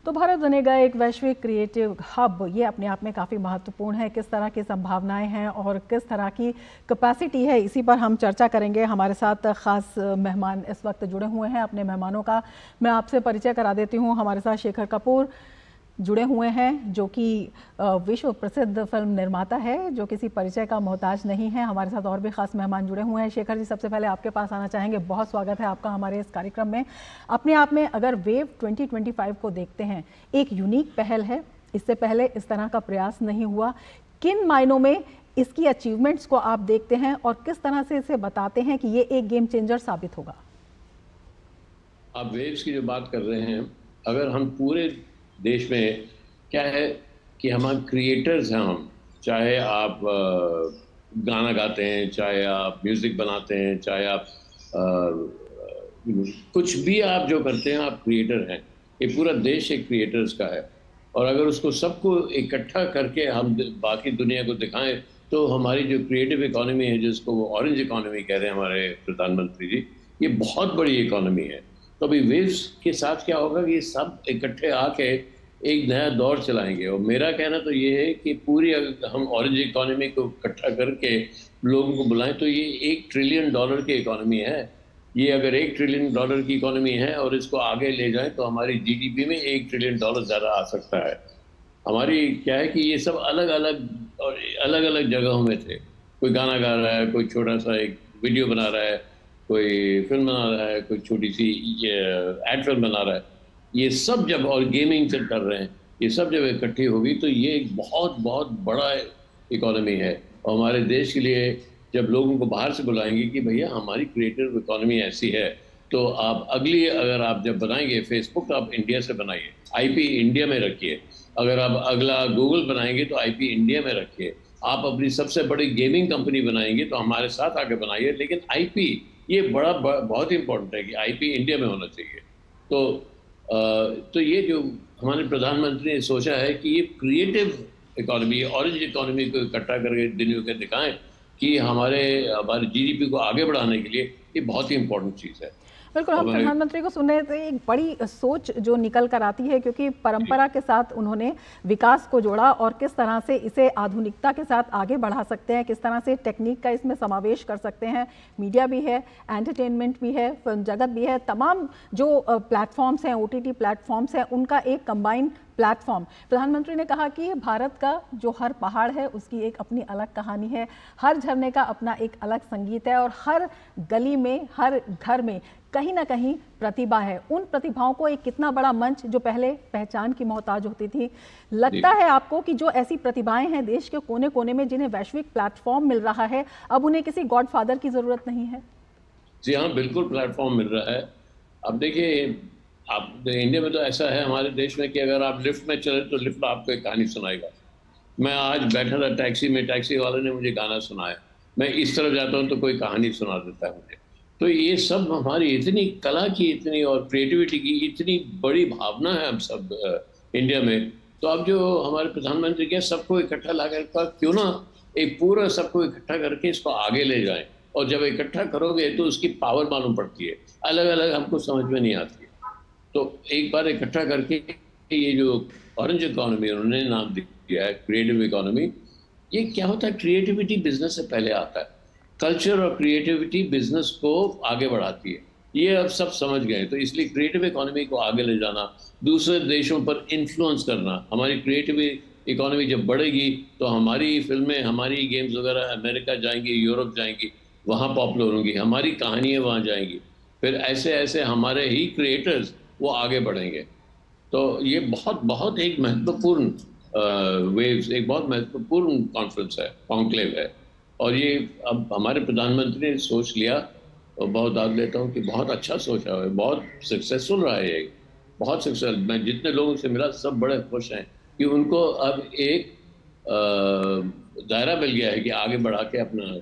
तो भारत बनेगा एक वैश्विक क्रिएटिव हब, ये अपने आप में काफ़ी महत्वपूर्ण है। किस तरह की संभावनाएं हैं और किस तरह की कैपेसिटी है, इसी पर हम चर्चा करेंगे। हमारे साथ खास मेहमान इस वक्त जुड़े हुए हैं। अपने मेहमानों का मैं आपसे परिचय करा देती हूँ। हमारे साथ शेखर कपूर जुड़े हुए हैं, जो कि विश्व प्रसिद्ध फिल्म निर्माता है, जो किसी परिचय का मोहताज नहीं है। हमारे साथ और भी खास मेहमान जुड़े हुए हैं। शेखर जी, सबसे पहले आपके पास आना चाहेंगे। बहुत स्वागत है आपका हमारे इस कार्यक्रम में। अपने आप में अगर वेव 2025 को देखते हैं, एक यूनिक पहल है। इससे पहले इस तरह का प्रयास नहीं हुआ। किन मायनों में इसकी अचीवमेंट्स को आप देखते हैं और किस तरह से इसे बताते हैं कि ये एक गेम चेंजर साबित होगा? आप वेव्स की जो बात कर रहे हैं, अगर हम पूरे देश में क्या है कि हम क्रिएटर्स हैं। हम चाहे आप गाना गाते हैं, चाहे आप म्यूजिक बनाते हैं, चाहे आप कुछ भी आप जो करते हैं, आप क्रिएटर हैं। ये पूरा देश एक क्रिएटर्स का है। और अगर उसको सबको इकट्ठा करके हम बाकी दुनिया को दिखाएं, तो हमारी जो क्रिएटिव इकोनॉमी है, जिसको वो ऑरेंज इकोनॉमी कह रहे हैं हमारे प्रधानमंत्री जी, ये बहुत बड़ी इकोनॉमी है। तो अभी वेव्स के साथ क्या होगा कि सब इकट्ठे आके एक नया दौर चलाएंगे। और मेरा कहना तो ये है कि पूरी अगर हम ऑरेंज इकोनॉमी को इकट्ठा करके लोगों को बुलाएं, तो ये $1 ट्रिलियन की इकोनॉमी है। ये अगर $1 ट्रिलियन की इकोनॉमी है और इसको आगे ले जाएं, तो हमारी जीडीपी में $1 ट्रिलियन ज़्यादा आ सकता है। हमारी क्या है कि ये सब अलग अलग और अलग अलग जगहों में थे। कोई गाना गा रहा है, कोई छोटा सा एक वीडियो बना रहा है, कोई फिल्म बना रहा है, कोई छोटी सी एड फिल्म बना रहा है। ये सब जब और गेमिंग से कर रहे हैं, ये सब जब इकट्ठी होगी, तो ये एक बहुत बहुत बड़ा इकोनॉमी है। और हमारे देश के लिए जब लोगों को बाहर से बुलाएंगे कि भैया हमारी क्रिएटिव इकोनॉमी ऐसी है, तो आप अगली अगर आप जब बनाएंगे फेसबुक, तो आप इंडिया से बनाइए, आईपी इंडिया में रखिए। अगर आप अगला गूगल बनाएंगे, तो आईपी इंडिया में रखिए। आप अपनी सबसे बड़ी गेमिंग कंपनी बनाएंगे, तो हमारे साथ आके बनाइए, लेकिन आईपी ये बहुत इंपॉर्टेंट है कि आईपी इंडिया में होना चाहिए। तो ये जो हमारे प्रधानमंत्री ने सोचा है कि ये क्रिएटिव इकोनॉमी, ऑरेंज इकोनॉमी को इकट्ठा करके दुनिया को दिखाएं कि हमारे जीडीपी को आगे बढ़ाने के लिए ये बहुत ही इंपॉर्टेंट चीज़ है। बिल्कुल, हम प्रधानमंत्री को सुन रहे थे। एक बड़ी सोच जो निकल कर आती है, क्योंकि परंपरा के साथ उन्होंने विकास को जोड़ा और किस तरह से इसे आधुनिकता के साथ आगे बढ़ा सकते हैं, किस तरह से टेक्निक का इसमें समावेश कर सकते हैं। मीडिया भी है, एंटरटेनमेंट भी है, फिल्म जगत भी है, तमाम जो प्लेटफॉर्म्स हैं, ओटीटी प्लेटफॉर्म्स हैं, उनका एक कंबाइंड प्लेटफॉर्म। प्रधानमंत्री ने कहा कि भारत का जो हर पहाड़ है उसकी एक अपनी अलग कहानी है, हर झरने का अपना एक अलग संगीत है और हर गली में, हर घर में कहीं ना कहीं प्रतिभा है। उन प्रतिभाओं को एक कितना बड़ा मंच, जो पहले पहचान की मोहताज होती थी, लगता है आपको कि जो ऐसी प्रतिभाएं हैं देश के कोने कोने में, जिन्हें वैश्विक प्लेटफॉर्म मिल रहा है, अब उन्हें किसी गॉडफादर की जरूरत नहीं है? जी हाँ, बिल्कुल प्लेटफॉर्म मिल रहा है। अब देखिए, आप इंडिया में तो ऐसा है हमारे देश में कि अगर आप लिफ्ट में चले, तो लिफ्ट आपको एक कहानी सुनाएगा। मैं आज बैठा था टैक्सी में, टैक्सी वाले ने मुझे गाना सुनाया। मैं इस तरफ जाता हूँ तो कोई कहानी सुना देता है मुझे। तो ये सब हमारी इतनी कला की, इतनी और क्रिएटिविटी की इतनी बड़ी भावना है हम सब इंडिया में। तो अब जो हमारे प्रधानमंत्री के सबको इकट्ठा ला कर, क्यों ना एक पूरा सबको इकट्ठा करके इसको आगे ले जाएं। और जब इकट्ठा करोगे तो उसकी पावर मालूम पड़ती है, अलग अलग हमको समझ में नहीं आती है। तो एक बार इकट्ठा करके ये जो ऑरेंज इकोनॉमी उन्होंने नाम दिया है, क्रिएटिव इकोनॉमी, ये क्या होता है? क्रिएटिविटी बिजनेस से पहले आता है। कल्चर और क्रिएटिविटी बिजनेस को आगे बढ़ाती है। ये अब सब समझ गए। तो इसलिए क्रिएटिव इकोनॉमी को आगे ले जाना, दूसरे देशों पर इन्फ्लुएंस करना। हमारी क्रिएटिव इकोनॉमी जब बढ़ेगी, तो हमारी फिल्में, हमारी गेम्स वगैरह अमेरिका जाएंगी, यूरोप जाएंगी, वहाँ पॉपुलर होंगी, हमारी कहानियाँ वहाँ जाएंगी। फिर ऐसे ऐसे हमारे ही क्रिएटर्स वो आगे बढ़ेंगे। तो ये बहुत बहुत एक महत्वपूर्ण वेव्स, एक बहुत महत्वपूर्ण कॉन्फ्रेंस है, कॉन्क्लेव है। और ये अब हमारे प्रधानमंत्री ने सोच लिया, और बहुत दाद लेता हूँ कि बहुत अच्छा सोचा है, बहुत सक्सेसफुल रहा है ये, बहुत सक्सेसफुल। मैं जितने लोगों से मिला, सब बड़े खुश हैं कि उनको अब एक दायरा मिल गया है कि आगे बढ़ा के अपना